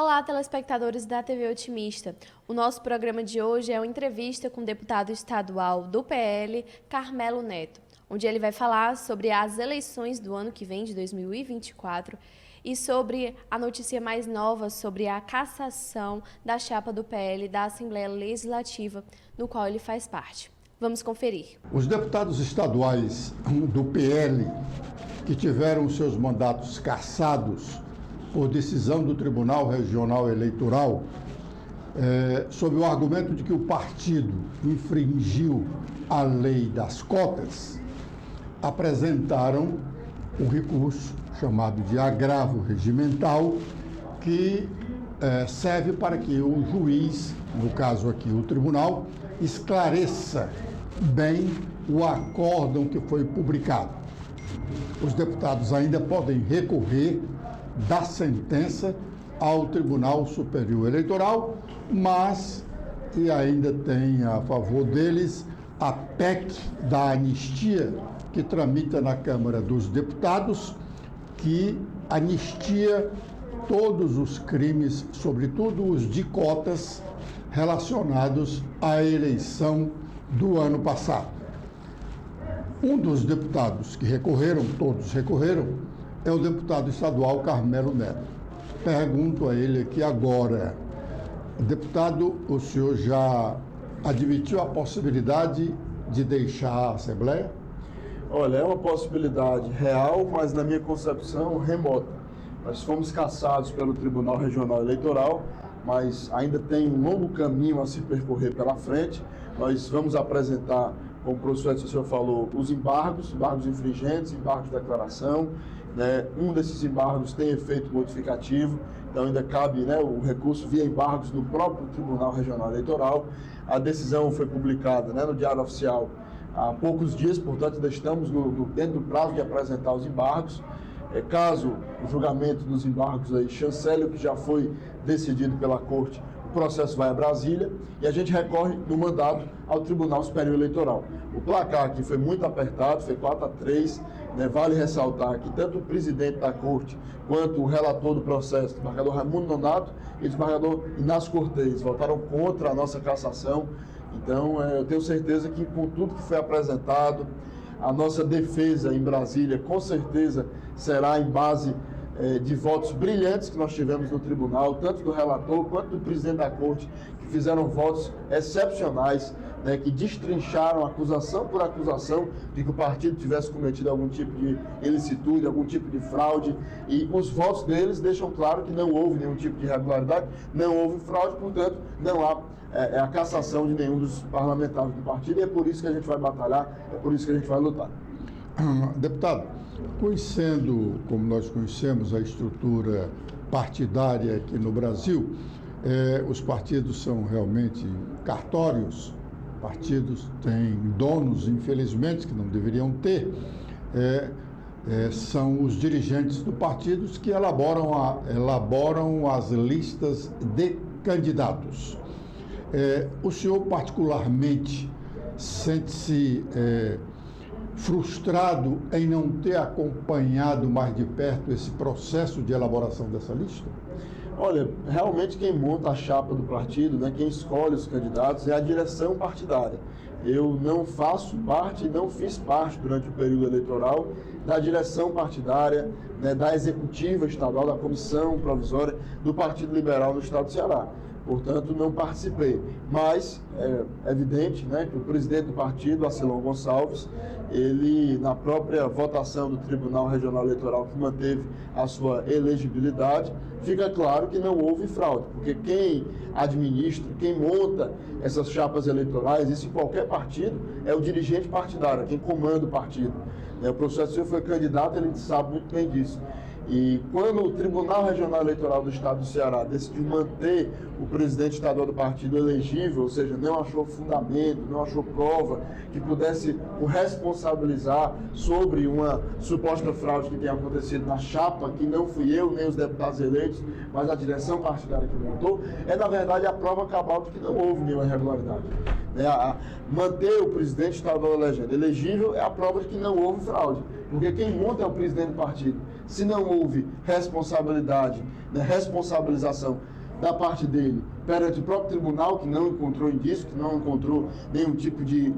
Olá, telespectadores da TV Otimista. O nosso programa de hoje é uma entrevista com o deputado estadual do PL, Carmelo Neto, onde ele vai falar sobre as eleições do ano que vem, de 2024, e sobre a notícia mais nova sobre a cassação da chapa do PL da Assembleia Legislativa, no qual ele faz parte. Vamos conferir. Os deputados estaduais do PL que tiveram seus mandatos cassados por decisão do Tribunal Regional Eleitoral, sob o argumento de que o partido infringiu a lei das cotas, apresentaram um recurso chamado de agravo regimental, que serve para que o juiz, no caso aqui o tribunal, esclareça bem o acórdão que foi publicado. Os deputados ainda podem recorrer da sentença ao Tribunal Superior Eleitoral, mas e ainda tem a favor deles a PEC da anistia, que tramita na Câmara dos Deputados, que anistia todos os crimes, sobretudo os de cotas, relacionados à eleição do ano passado. Um dos deputados que recorreram, todos recorreram, é o deputado estadual Carmelo Neto. Pergunto a ele aqui agora, deputado, o senhor já admitiu a possibilidade de deixar a Assembleia? Olha, é uma possibilidade real, mas na minha concepção remota. Nós fomos cassados pelo Tribunal Regional Eleitoral, mas ainda tem um longo caminho a se percorrer pela frente. Nós vamos apresentar, como o professor Edson falou, os embargos infringentes, embargos de declaração. Um desses embargos tem efeito modificativo, então ainda cabe o recurso via embargos no próprio Tribunal Regional Eleitoral. A decisão foi publicada no Diário Oficial há poucos dias, portanto ainda estamos dentro do prazo de apresentar os embargos. Caso o julgamento dos embargos aí chancele o que já foi decidido pela Corte, o processo vai a Brasília e a gente recorre no mandato ao Tribunal Superior Eleitoral. O placar aqui foi muito apertado, foi 4-3, Vale ressaltar que tanto o presidente da Corte quanto o relator do processo, o desembargador Raimundo Nonato e o desembargador Inácio Cortez, votaram contra a nossa cassação. Então, eu tenho certeza que com tudo que foi apresentado, a nossa defesa em Brasília, com certeza, será em base de votos brilhantes que nós tivemos no tribunal, tanto do relator quanto do presidente da Corte, que fizeram votos excepcionais, que destrincharam acusação por acusação de que o partido tivesse cometido algum tipo de ilicitude, algum tipo de fraude, e os votos deles deixam claro que não houve nenhum tipo de irregularidade, não houve fraude, portanto, não há a cassação de nenhum dos parlamentares do partido, e é por isso que a gente vai batalhar, é por isso que a gente vai lutar. Deputado, conhecendo, como nós conhecemos, a estrutura partidária aqui no Brasil, os partidos são realmente cartórios, partidos têm donos, infelizmente, que não deveriam ter, são os dirigentes do partido que elaboram as listas de candidatos. O senhor, particularmente, sente-se frustrado em não ter acompanhado mais de perto esse processo de elaboração dessa lista? Olha, realmente quem monta a chapa do partido, quem escolhe os candidatos é a direção partidária. Eu não faço parte, não fiz parte durante o período eleitoral da direção partidária, da executiva estadual, da comissão provisória do Partido Liberal no estado do Ceará. Portanto, não participei. Mas é evidente que o presidente do partido, Acilon Gonçalves, ele, na própria votação do Tribunal Regional Eleitoral, que manteve a sua elegibilidade, fica claro que não houve fraude, porque quem administra, quem monta essas chapas eleitorais, isso em qualquer partido, é o dirigente partidário, quem comanda o partido. O professor Silvio foi candidato, ele sabe muito bem disso. E quando o Tribunal Regional Eleitoral do Estado do Ceará decidiu manter o presidente estadual do partido elegível, ou seja, não achou fundamento, não achou prova que pudesse o responsabilizar sobre uma suposta fraude que tenha acontecido na chapa, que não fui eu, nem os deputados eleitos, mas a direção partidária que montou, na verdade, a prova cabal de que não houve nenhuma irregularidade. Manter o presidente estadual elegível é a prova de que não houve fraude. Porque quem monta é o presidente do partido. Se não houve responsabilidade, né, responsabilização da parte dele perante o próprio tribunal, que não encontrou indício, que não encontrou nenhum tipo de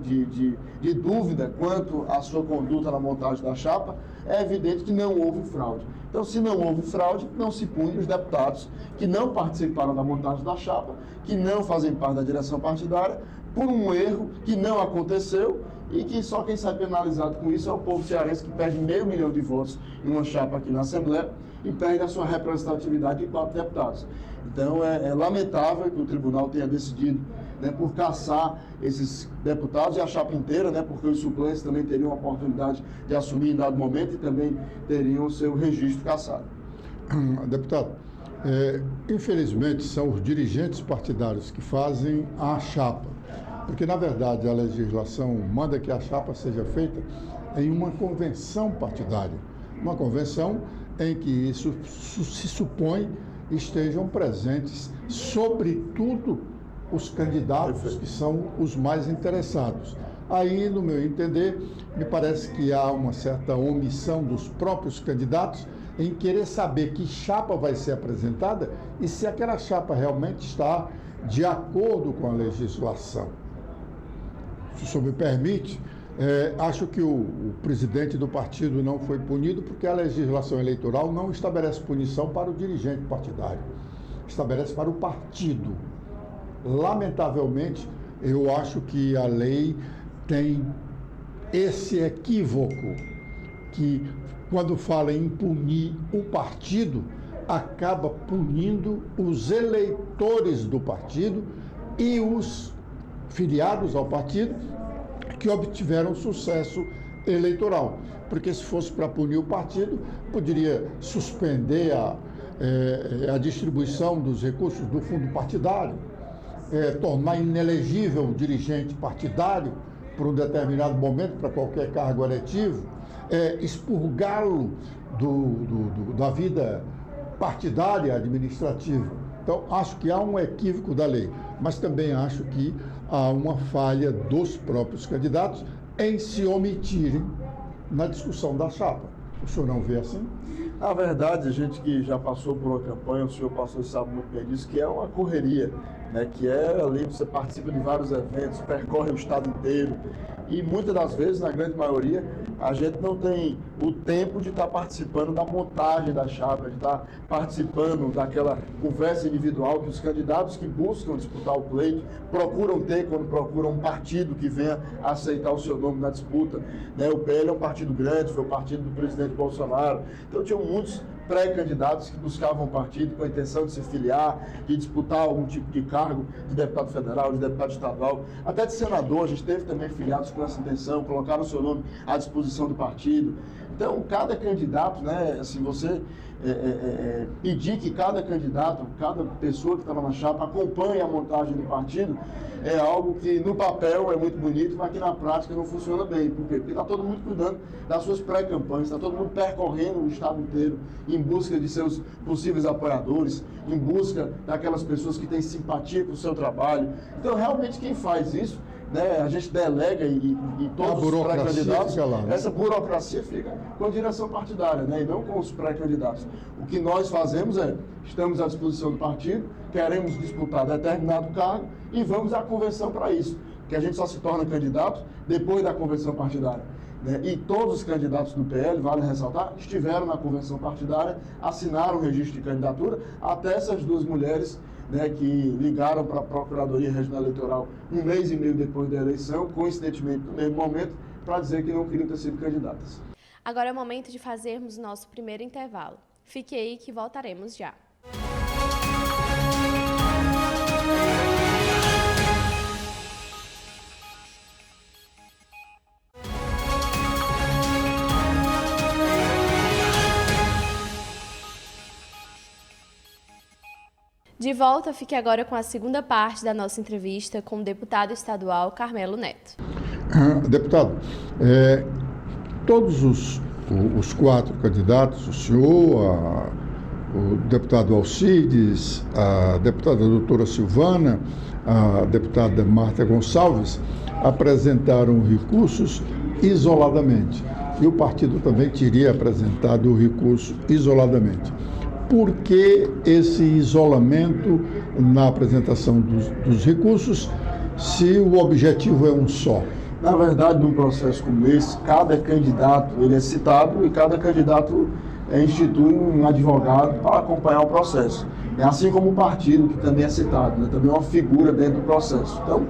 dúvida quanto à sua conduta na montagem da chapa, é evidente que não houve fraude. Então, se não houve fraude, não se pune os deputados que não participaram da montagem da chapa, que não fazem parte da direção partidária, por um erro que não aconteceu e que só quem sai penalizado com isso é o povo cearense, que perde 500 mil de votos em uma chapa aqui na Assembleia e perde a sua representatividade de 4 deputados. Então, é lamentável que o tribunal tenha decidido, né, por caçar esses deputados e a chapa inteira, né, porque os suplentes também teriam a oportunidade de assumir em dado momento e também teriam o seu registro cassado. Deputado, infelizmente são os dirigentes partidários que fazem a chapa, porque na verdade a legislação manda que a chapa seja feita em uma convenção partidária, uma convenção em que isso se supõe estejam presentes, sobretudo, os candidatos que são os mais interessados. Aí, no meu entender, me parece que há uma certa omissão dos próprios candidatos em querer saber que chapa vai ser apresentada e se aquela chapa realmente está de acordo com a legislação. Se o senhor me permite, acho que o presidente do partido não foi punido porque a legislação eleitoral não estabelece punição para o dirigente partidário, estabelece para o partido. Lamentavelmente, eu acho que a lei tem esse equívoco, que quando fala em punir o partido, acaba punindo os eleitores do partido e os filiados ao partido que obtiveram sucesso eleitoral. Porque se fosse para punir o partido, poderia suspender a distribuição dos recursos do fundo partidário, tornar inelegível o dirigente partidário por um determinado momento para qualquer cargo eletivo, expurgá-lo da vida partidária administrativa. Então, acho que há um equívoco da lei, mas também acho que há uma falha dos próprios candidatos em se omitirem na discussão da chapa. O senhor não vê assim? Na verdade, a gente que já passou por uma campanha, o senhor passou e sabe muito bem disso, que é uma correria, né? Que ali você participa de vários eventos, percorre o estado inteiro e muitas das vezes, na grande maioria, a gente não tem o tempo de estar participando da montagem da chapa, de estar participando daquela conversa individual que os candidatos que buscam disputar o pleito procuram ter quando procuram um partido que venha aceitar o seu nome na disputa, né? O PL é um partido grande, foi o partido do presidente Bolsonaro, então tinham muitos pré-candidatos que buscavam o partido com a intenção de se filiar, de disputar algum tipo de cargo de deputado federal, de deputado estadual, até de senador. A gente teve também filiados com essa intenção, colocaram o seu nome à disposição do partido. Então, cada candidato, né, assim, você pedir que cada candidato, cada pessoa que estava na chapa acompanhe a montagem do partido, é algo que no papel é muito bonito, mas que na prática não funciona bem. Por quê? Porque está todo mundo cuidando das suas pré-campanhas, está todo mundo percorrendo o estado inteiro em busca de seus possíveis apoiadores, em busca daquelas pessoas que têm simpatia com o seu trabalho. Então, realmente, quem faz isso, né, a gente delega e todos os pré-candidatos, essa burocracia fica com a direção partidária, né, e não com os pré-candidatos. O que nós fazemos estamos à disposição do partido, queremos disputar determinado cargo e vamos à convenção para isso, que a gente só se torna candidato depois da convenção partidária. Né? E todos os candidatos do PL, vale ressaltar, estiveram na convenção partidária, assinaram o registro de candidatura, até essas duas mulheres, né, que ligaram para a Procuradoria Regional Eleitoral 1 mês e meio depois da eleição, coincidentemente no mesmo momento, para dizer que não queriam ter sido candidatas. Agora é o momento de fazermos nosso primeiro intervalo. Fique aí que voltaremos já. De volta, fique agora com a segunda parte da nossa entrevista com o deputado estadual Carmelo Neto. Deputado, todos os 4 candidatos, o senhor, o deputado Alcides, a deputada doutora Silvana, a deputada Marta Gonçalves, apresentaram recursos isoladamente. e o partido também teria apresentado o recurso isoladamente. Por que esse isolamento na apresentação dos recursos, se o objetivo é um só? Na verdade, num processo como esse, cada candidato ele é citado e cada candidato institui um advogado para acompanhar o processo. Assim como o partido, que também é citado, né? Também é uma figura dentro do processo. Então,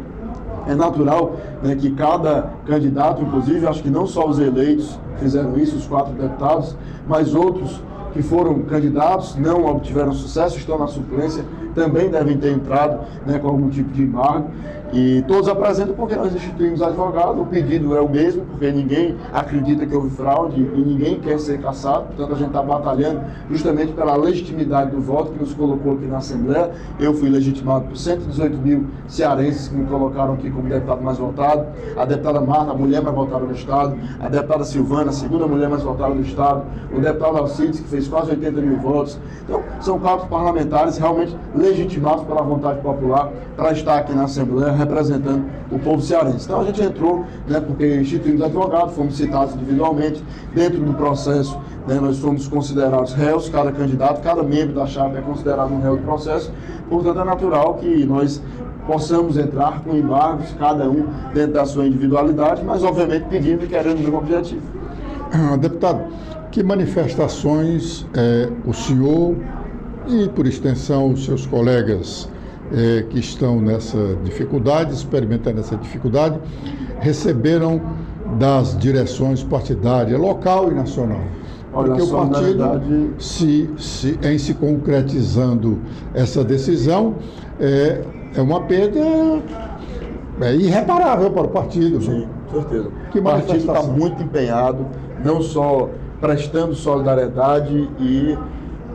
é natural, né, que cada candidato, inclusive, acho que não só os eleitos fizeram isso, os 4 deputados, mas outros que foram candidatos, não obtiveram sucesso, estão na suplência, também devem ter entrado, né, com algum tipo de embargo. E todos apresentam porque nós instituímos advogado, o pedido é o mesmo, porque ninguém acredita que houve fraude e ninguém quer ser cassado, portanto a gente está batalhando justamente pela legitimidade do voto que nos colocou aqui na Assembleia. Eu fui legitimado por 118 mil cearenses que me colocaram aqui como deputado mais votado, a deputada Marta, a mulher mais votada no Estado, a deputada Silvana, a segunda mulher mais votada no Estado, o deputado Alcides, que fez quase 80 mil votos. Então, são 4 parlamentares realmente legitimados pela vontade popular para estar aqui na Assembleia representando o povo cearense. Então a gente entrou, né, porque instituímos advogado, fomos citados individualmente, dentro do processo, né, nós somos considerados réus, cada candidato, cada membro da chapa é considerado um réu do processo, portanto é natural que nós possamos entrar com embargos, cada um dentro da sua individualidade, mas obviamente pedindo e querendo o mesmo objetivo. Deputado, que manifestações o senhor e, por extensão, os seus colegas que estão nessa dificuldade, experimentando essa dificuldade, receberam das direções partidárias, local e nacional? Porque o partido, em se concretizando essa decisão, é uma perda irreparável para o partido. Sim, com certeza. O partido está muito empenhado, não só prestando solidariedade e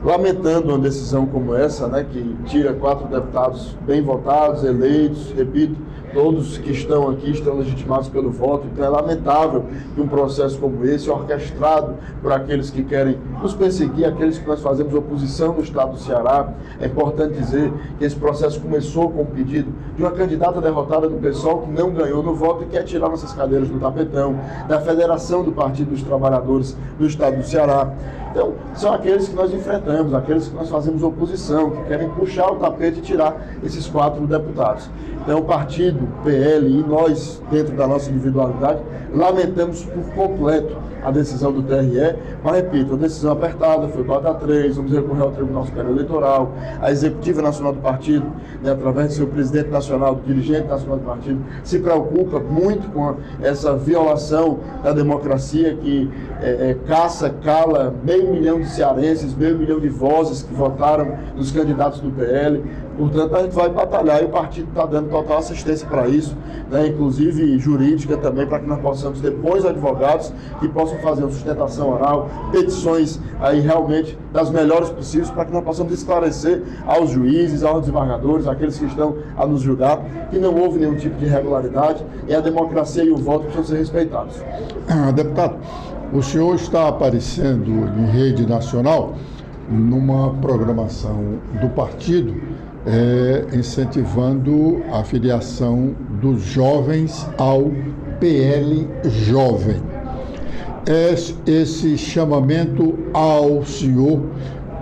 lamentando uma decisão como essa, né, que tira 4 deputados bem votados, eleitos, repito, todos que estão aqui estão legitimados pelo voto, então é lamentável que um processo como esse, orquestrado por aqueles que querem nos perseguir, aqueles que nós fazemos oposição no estado do Ceará. É importante dizer que esse processo começou com o pedido de uma candidata derrotada do PSOL que não ganhou no voto e quer tirar nossas cadeiras do tapetão, da Federação do Partido dos Trabalhadores do estado do Ceará. Então, são aqueles que nós enfrentamos, aqueles que nós fazemos oposição, que querem puxar o tapete e tirar esses 4 deputados. Então, o partido, o PL e nós, dentro da nossa individualidade, lamentamos por completo a decisão do TRE, mas repito, a decisão apertada, foi 4-3, vamos recorrer ao Tribunal Superior Eleitoral, a Executiva Nacional do Partido, né, através do seu presidente nacional, do dirigente nacional do partido, se preocupa muito com essa violação da democracia que caça, cala meio milhão de cearenses, meio milhão de vozes que votaram nos candidatos do PL. Portanto, a gente vai batalhar e o partido está dando total assistência para isso, né, inclusive jurídica também, para que nós possamos ter bons advogados que possam fazer uma sustentação oral, petições aí realmente das melhores possíveis, para que nós possamos esclarecer aos juízes, aos desembargadores, aqueles que estão a nos julgar, que não houve nenhum tipo de irregularidade e a democracia e o voto precisam ser respeitados. Deputado, o senhor está aparecendo em rede nacional numa programação do partido incentivando a filiação dos jovens ao PL Jovem. Esse chamamento ao senhor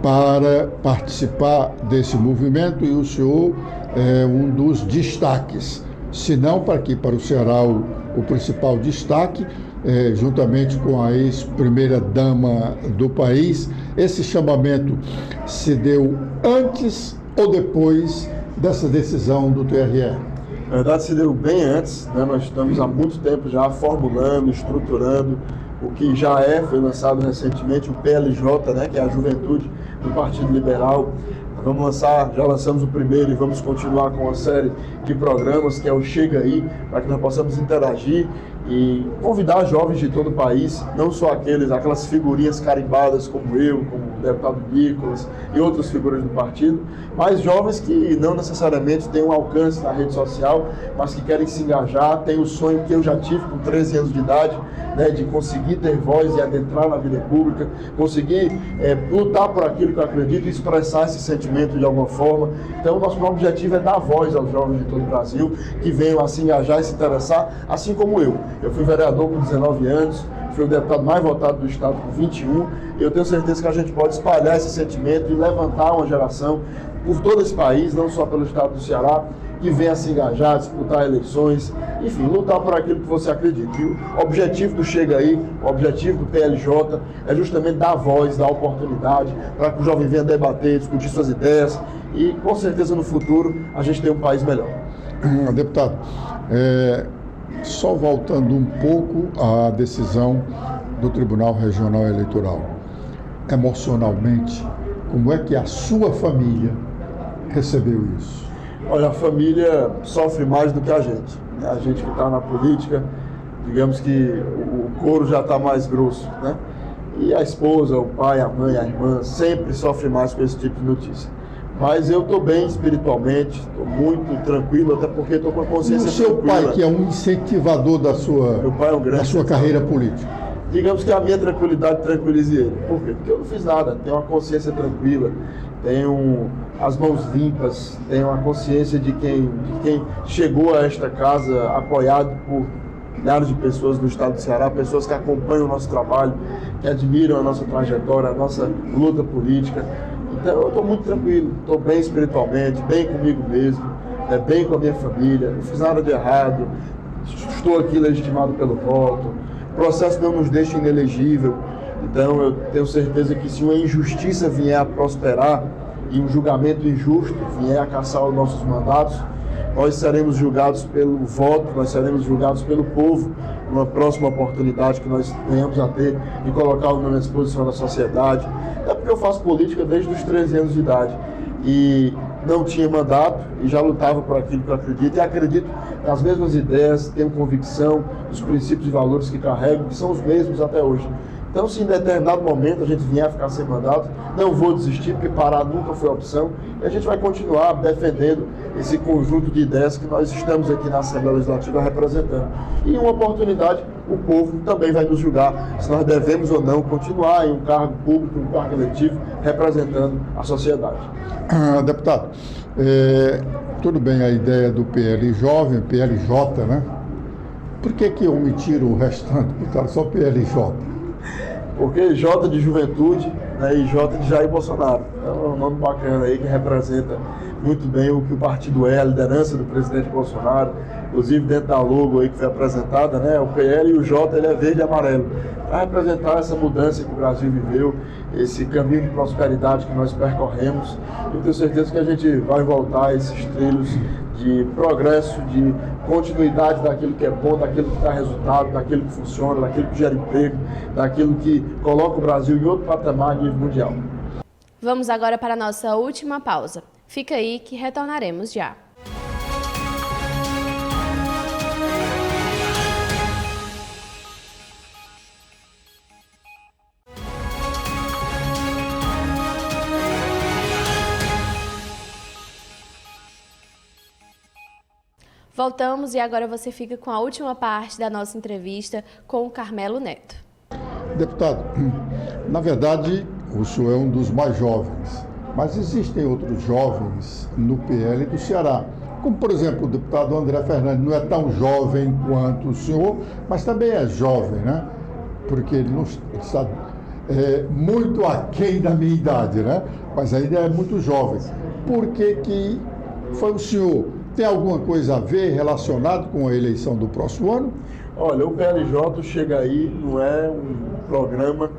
para participar desse movimento, e o senhor é um dos destaques, se não para aqui, para o Ceará, o principal destaque, juntamente com a ex-primeira-dama do país. Esse chamamento se deu antes ou depois dessa decisão do TRE? Na verdade, se deu bem antes, né? Nós estamos há muito tempo já formulando, estruturando o que já foi lançado recentemente, o PLJ, né? Que é a juventude do Partido Liberal. Vamos lançar, já lançamos o primeiro e vamos continuar com uma série de programas, que é o Chega Aí, para que nós possamos interagir e convidar jovens de todo o país, não só aquelas figurinhas carimbadas como eu, como o deputado Nicolas e outras figuras do partido, mas jovens que não necessariamente têm um alcance na rede social, mas que querem se engajar, têm o sonho que eu já tive com 13 anos de idade, né, de conseguir ter voz e adentrar na vida pública, conseguir lutar por aquilo que eu acredito e expressar esse sentimento de alguma forma. Então, o nosso objetivo é dar voz aos jovens de todo o Brasil que venham a se engajar e se interessar, assim como eu. Eu fui vereador com 19 anos, foi o deputado mais votado do estado com 21, e eu tenho certeza que a gente pode espalhar esse sentimento e levantar uma geração por todo esse país, não só pelo estado do Ceará, que venha se engajar, disputar eleições, enfim, lutar por aquilo que você acredita. E o objetivo do Chega Aí, o objetivo do PLJ é justamente dar voz, dar oportunidade para que o jovem venha debater, discutir suas ideias e, com certeza, no futuro, a gente tem um país melhor. Deputado, só voltando um pouco à decisão do Tribunal Regional Eleitoral, emocionalmente, como é que a sua família recebeu isso? Olha, a família sofre mais do que a gente. Né? A gente que está na política, digamos que o couro já está mais grosso, né? E a esposa, o pai, a mãe, a irmã, sempre sofre mais com esse tipo de notícia. Mas eu estou bem espiritualmente, estou muito tranquilo, até porque estou com a consciência tranquila. O seu pai, que é um incentivador da sua, meu pai é um grande da sua carreira política. Digamos que a minha tranquilidade tranquilize ele. Por quê? Porque eu não fiz nada, tenho uma consciência tranquila, tenho as mãos limpas, tenho a consciência de quem chegou a esta casa apoiado por milhares de pessoas do estado do Ceará, pessoas que acompanham o nosso trabalho, que admiram a nossa trajetória, a nossa luta política. Então eu estou muito tranquilo, estou bem espiritualmente, bem comigo mesmo, bem com a minha família, não fiz nada de errado, estou aqui legitimado pelo voto, o processo não nos deixa inelegível, então eu tenho certeza que se uma injustiça vier a prosperar e um julgamento injusto vier a cassar os nossos mandatos, nós seremos julgados pelo voto, nós seremos julgados pelo povo, numa próxima oportunidade que nós venhamos a ter de colocar o nome à disposição da sociedade. É porque eu faço política desde os 13 anos de idade e não tinha mandato e já lutava por aquilo que eu acredito e acredito nas mesmas ideias, tenho convicção dos princípios e valores que carrego, que são os mesmos até hoje. Então, se em determinado momento a gente vier a ficar sem mandato, não vou desistir, porque parar nunca foi opção, e a gente vai continuar defendendo esse conjunto de ideias que nós estamos aqui na Assembleia Legislativa representando. E em uma oportunidade, o povo também vai nos julgar se nós devemos ou não continuar em um cargo público, um cargo eletivo, representando a sociedade. Deputado, tudo bem a ideia do PL jovem, PLJ, né? Por que omitiram o restante, botaram só PLJ? Porque J de juventude, né, e J de Jair Bolsonaro. Então é um nome bacana aí que representa muito bem o que o partido é, a liderança do presidente Bolsonaro, inclusive dentro da logo aí que foi apresentada, né, o PL e o J ele é verde e amarelo, para representar essa mudança que o Brasil viveu, esse caminho de prosperidade que nós percorremos. Eu tenho certeza que a gente vai voltar a esses trilhos de progresso, de continuidade daquilo que é bom, daquilo que dá resultado, daquilo que funciona, daquilo que gera emprego, daquilo que coloca o Brasil em outro patamar a nível mundial. Vamos agora para a nossa última pausa. Fica aí que retornaremos já. Voltamos e agora você fica com a última parte da nossa entrevista com o Carmelo Neto. Deputado, na verdade, o senhor é um dos mais jovens, mas existem outros jovens no PL do Ceará, como, por exemplo, o deputado André Fernandes, não é tão jovem quanto o senhor, mas também é jovem, né? Porque ele não está muito aquém da minha idade, né? Mas ainda é muito jovem. Por que foi o senhor? Tem alguma coisa a ver relacionado com a eleição do próximo ano? Olha, o PLJ Chega Aí não é um programa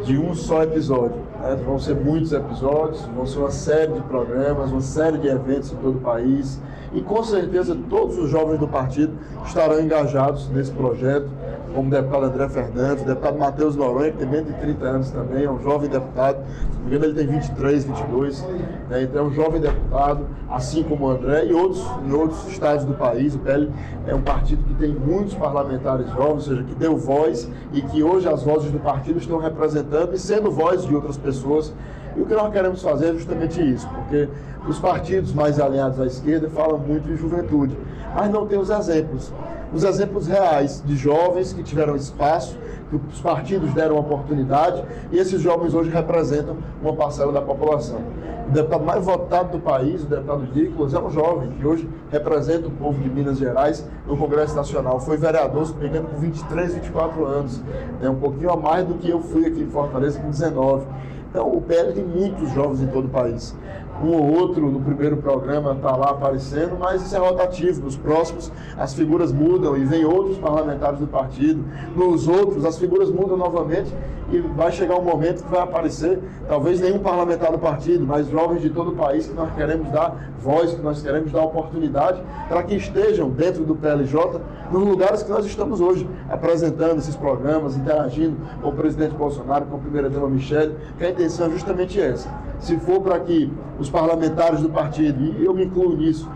de um só episódio, né? Vão ser muitos episódios, vão ser uma série de programas, uma série de eventos em todo o país e com certeza todos os jovens do partido estarão engajados nesse projeto, como o deputado André Fernandes, o deputado Matheus Noronha, que tem menos de 30 anos também, é um jovem deputado, se não me engano ele tem 23, 22, né? Então é um jovem deputado, assim como o André, e em outros estados do país. O PL é um partido que tem muitos parlamentares jovens, ou seja, que deu voz e que hoje as vozes do partido estão representando e sendo voz de outras pessoas. E o que nós queremos fazer é justamente isso, porque os partidos mais alinhados à esquerda falam muito em juventude, mas não tem os exemplos reais de jovens que tiveram espaço, os partidos deram oportunidade e esses jovens hoje representam uma parcela da população. O deputado mais votado do país, o deputado Nicolas, é um jovem que hoje representa o povo de Minas Gerais no Congresso Nacional. Foi vereador, se não me engano, com 23, 24 anos. É um pouquinho a mais do que eu fui aqui em Fortaleza com 19. Então, o PL tem muitos jovens em todo o país. Um ou outro no primeiro programa está lá aparecendo, mas isso é rotativo. Nos próximos, as figuras mudam e vem outros parlamentares do partido. Nos outros, as figuras mudam novamente e vai chegar um momento que vai aparecer, talvez nenhum parlamentar do partido, mas jovens de todo o país que nós queremos dar voz, que nós queremos dar oportunidade para que estejam dentro do PLJ nos lugares que nós estamos hoje, apresentando esses programas, interagindo com o presidente Bolsonaro, com a primeira-dama Michele, que a intenção é justamente essa. Se for para que os parlamentares do partido, e eu me incluo nisso,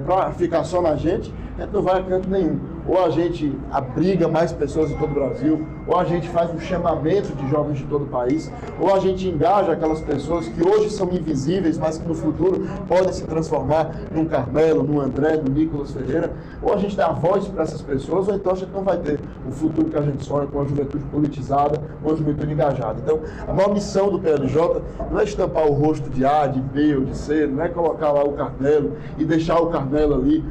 para ficar só na gente não vai a canto nenhum. Ou a gente abriga mais pessoas em todo o Brasil, ou a gente faz um chamamento de jovens de todo o país, ou a gente engaja aquelas pessoas que hoje são invisíveis, mas que no futuro podem se transformar num Carmelo, num André, no Nicolas Ferreira, ou a gente dá voz para essas pessoas, ou então a gente não vai ter o futuro que a gente sonha com uma juventude politizada, com uma juventude engajada. Então, a maior missão do PLJ não é estampar o rosto de A, de B ou de C, não é colocar lá o Carmelo e deixar o Carmelo ali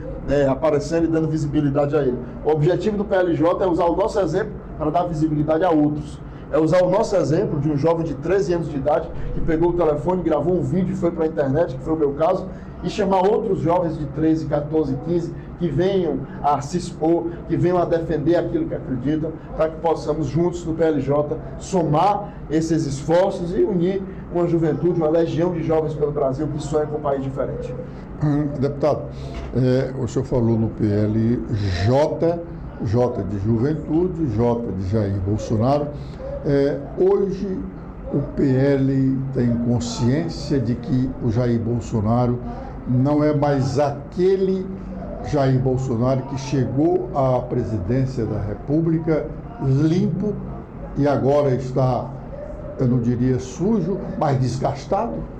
aparecendo e dando visibilidade a ele. O objetivo do PLJ é usar o nosso exemplo para dar visibilidade a outros. É usar o nosso exemplo de um jovem de 13 anos de idade que pegou o telefone, gravou um vídeo e foi para a internet, que foi o meu caso, e chamar outros jovens de 13, 14, 15 que venham a se expor, que venham a defender aquilo que acreditam, para que possamos juntos no PLJ somar esses esforços e unir uma juventude, uma legião de jovens pelo Brasil que sonha com um país diferente. Deputado, o senhor falou no PLJ, J de Juventude, J de Jair Bolsonaro. Hoje o PL tem consciência de que o Jair Bolsonaro não é mais aquele Jair Bolsonaro que chegou à presidência da República limpo e agora está, eu não diria sujo, mas desgastado?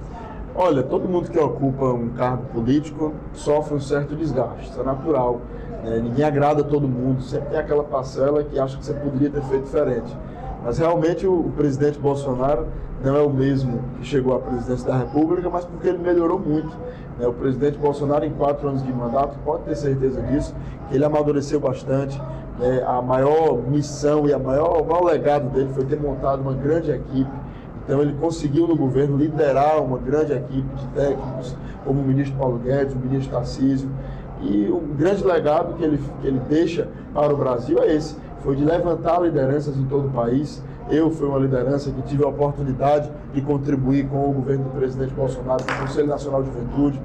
Olha, todo mundo que ocupa um cargo político sofre um certo desgaste, isso é natural. Ninguém agrada a todo mundo, sempre tem aquela parcela que acha que você poderia ter feito diferente. Mas realmente o presidente Bolsonaro não é o mesmo que chegou à presidência da República, mas porque ele melhorou muito. O presidente Bolsonaro, em 4 anos de mandato, pode ter certeza disso, que ele amadureceu bastante. A maior missão e o maior legado dele foi ter montado uma grande equipe. Então ele conseguiu no governo liderar uma grande equipe de técnicos, como o ministro Paulo Guedes, o ministro Tarcísio. E o grande legado que ele deixa para o Brasil é esse, foi de levantar lideranças em todo o país. Eu fui uma liderança que tive a oportunidade de contribuir com o governo do presidente Bolsonaro, com o Conselho Nacional de Juventude.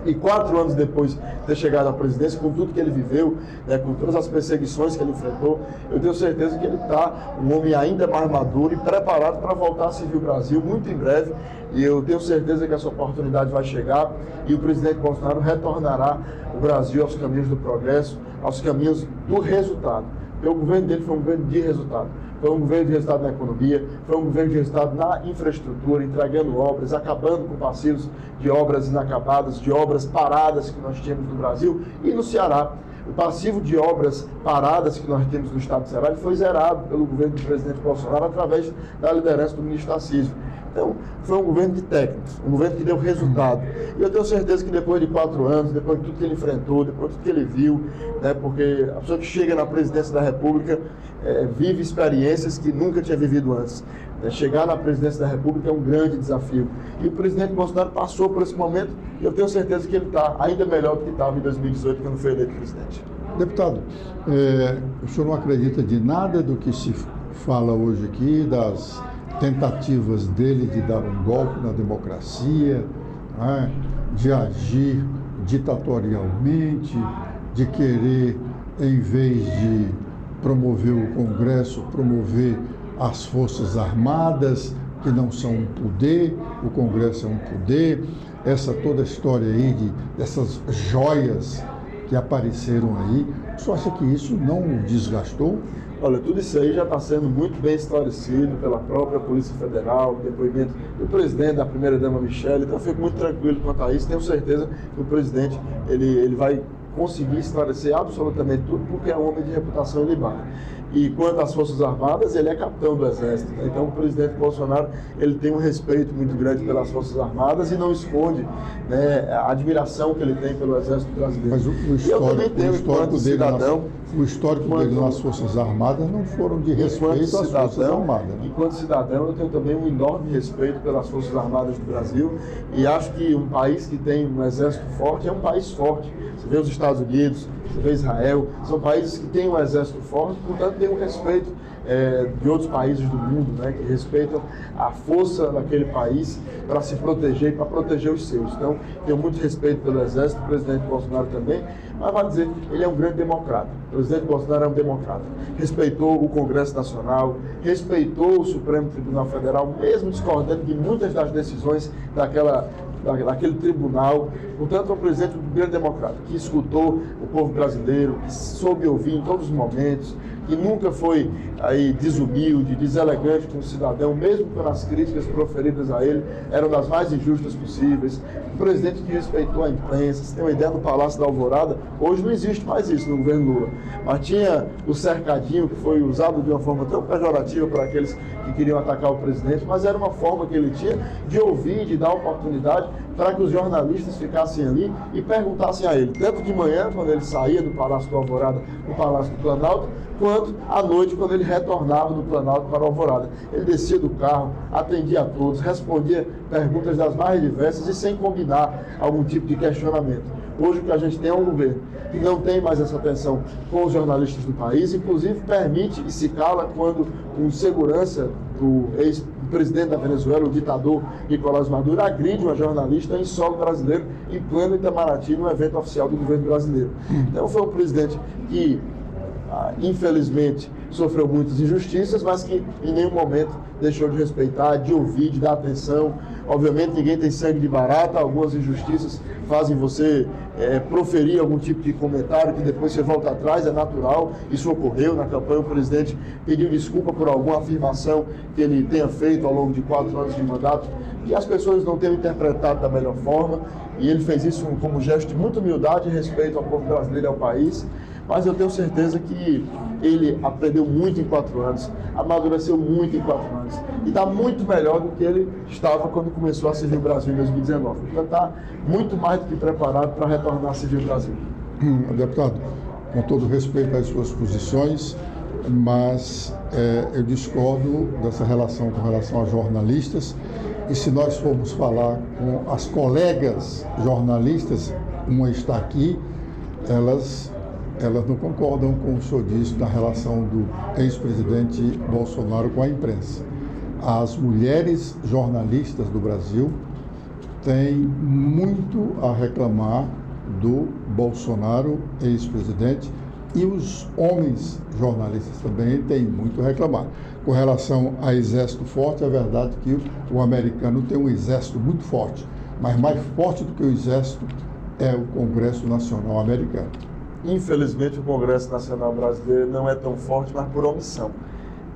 E 4 anos depois de ter chegado à presidência, com tudo que ele viveu, com todas as perseguições que ele enfrentou, eu tenho certeza que ele está um homem ainda mais maduro e preparado para voltar a servir o Brasil muito em breve. E eu tenho certeza que essa oportunidade vai chegar e o presidente Bolsonaro retornará o Brasil aos caminhos do progresso, aos caminhos do resultado. Porque o governo dele foi um governo de resultado. Foi um governo de resultado na economia, foi um governo de resultado na infraestrutura, entregando obras, acabando com passivos de obras inacabadas, de obras paradas que nós tínhamos no Brasil e no Ceará. O passivo de obras paradas que nós temos no estado do Ceará foi zerado pelo governo do presidente Bolsonaro através da liderança do ministro Tarcísio. Então, foi um governo de técnicos, um governo que deu resultado. E eu tenho certeza que depois de 4 anos, depois de tudo que ele enfrentou, depois de tudo que ele viu, porque a pessoa que chega na presidência da República vive experiências que nunca tinha vivido antes. Chegar na presidência da República é um grande desafio. E o presidente Bolsonaro passou por esse momento e eu tenho certeza que ele está ainda melhor do que estava em 2018, quando foi eleito presidente. Deputado, o senhor não acredita de nada do que se fala hoje aqui, das tentativas dele de dar um golpe na democracia, de agir ditatorialmente, de querer, em vez de promover o Congresso, promover as Forças Armadas, que não são um poder, o Congresso é um poder, toda a história aí dessas joias que apareceram aí. O senhor acha que isso não o desgastou? Olha, tudo isso aí já está sendo muito bem esclarecido pela própria Polícia Federal, depoimento do presidente, da primeira-dama Michele, então eu fico muito tranquilo quanto a isso. Tenho certeza que o presidente ele vai conseguir esclarecer absolutamente tudo, porque é um homem de reputação ilibada. E quanto às Forças Armadas, ele é capitão do Exército. Então, o presidente Bolsonaro ele tem um respeito muito grande pelas Forças Armadas e não esconde, né, a admiração que ele tem pelo Exército brasileiro. Mas o histórico dele nas Forças Armadas não foram de respeito às Forças Armadas. Né? Enquanto cidadão, eu tenho também um enorme respeito pelas Forças Armadas do Brasil e acho que um país que tem um exército forte é um país forte. Você vê os Estados Unidos, você vê Israel, são países que têm um exército forte, portanto tem um respeito de outros países do mundo, né, que respeitam a força daquele país para se proteger e para proteger os seus. Então, tenho muito respeito pelo Exército, o presidente Bolsonaro também, mas vale dizer, ele é um grande democrata. O presidente Bolsonaro é um democrata. Respeitou o Congresso Nacional, respeitou o Supremo Tribunal Federal, mesmo discordando de muitas das decisões daquele tribunal. Portanto, é um presidente um grande democrata, que escutou o povo brasileiro, que soube ouvir em todos os momentos, que nunca foi aí desumilde, deselegante com o cidadão, mesmo pelas críticas proferidas a ele, eram das mais injustas possíveis. Um presidente que respeitou a imprensa. Você tem uma ideia, no Palácio da Alvorada, hoje não existe mais isso no governo Lula, mas tinha o cercadinho que foi usado de uma forma tão pejorativa para aqueles que queriam atacar o presidente, mas era uma forma que ele tinha de ouvir, de dar oportunidade para que os jornalistas ficassem ali e perguntassem a ele, tanto de manhã, quando ele saía do Palácio da Alvorada para o Palácio do Planalto, quanto à noite, quando ele retornava do Planalto para a Alvorada. Ele descia do carro, atendia a todos, respondia perguntas das mais diversas e sem combinar algum tipo de questionamento. Hoje o que a gente tem é um governo que não tem mais essa atenção com os jornalistas do país, inclusive permite e se cala quando um segurança do ex-presidente da Venezuela, o ditador Nicolás Maduro, agride uma jornalista em solo brasileiro, em pleno Itamaraty, no evento oficial do governo brasileiro. Então foi um presidente que infelizmente sofreu muitas injustiças, mas que em nenhum momento deixou de respeitar, de ouvir, de dar atenção. Obviamente ninguém tem sangue de barata, algumas injustiças fazem você proferir algum tipo de comentário que depois você volta atrás, é natural. Isso ocorreu na campanha, o presidente pediu desculpa por alguma afirmação que ele tenha feito ao longo de 4 anos de mandato, que as pessoas não tenham interpretado da melhor forma, e ele fez isso como gesto de muita humildade e respeito ao povo brasileiro e ao país. Mas eu tenho certeza que ele aprendeu muito em 4 anos, amadureceu muito em 4 anos e está muito melhor do que ele estava quando começou a servir o Brasil em 2019. Então está muito mais do que preparado para retornar a servir o Brasil. Deputado, com todo respeito às suas posições, mas eu discordo dessa relação com relação a jornalistas, e se nós formos falar com as colegas jornalistas, uma está aqui, elas não concordam com o que o senhor disse na relação do ex-presidente Bolsonaro com a imprensa. As mulheres jornalistas do Brasil têm muito a reclamar do Bolsonaro, ex-presidente, e os homens jornalistas também têm muito a reclamar. Com relação a exército forte, é verdade que o americano tem um exército muito forte, mas mais forte do que o exército é o Congresso Nacional americano. Infelizmente, o Congresso Nacional Brasileiro não é tão forte, mas por omissão.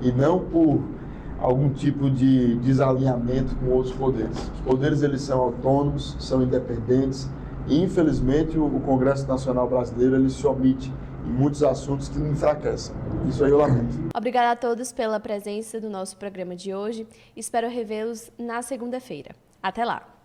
E não por algum tipo de desalinhamento com outros poderes. Os poderes, eles são autônomos, são independentes. E, infelizmente, o Congresso Nacional Brasileiro, ele se omite em muitos assuntos que me enfraquecem. Isso aí eu lamento. Obrigada a todos pela presença do nosso programa de hoje. Espero revê-los na segunda-feira. Até lá!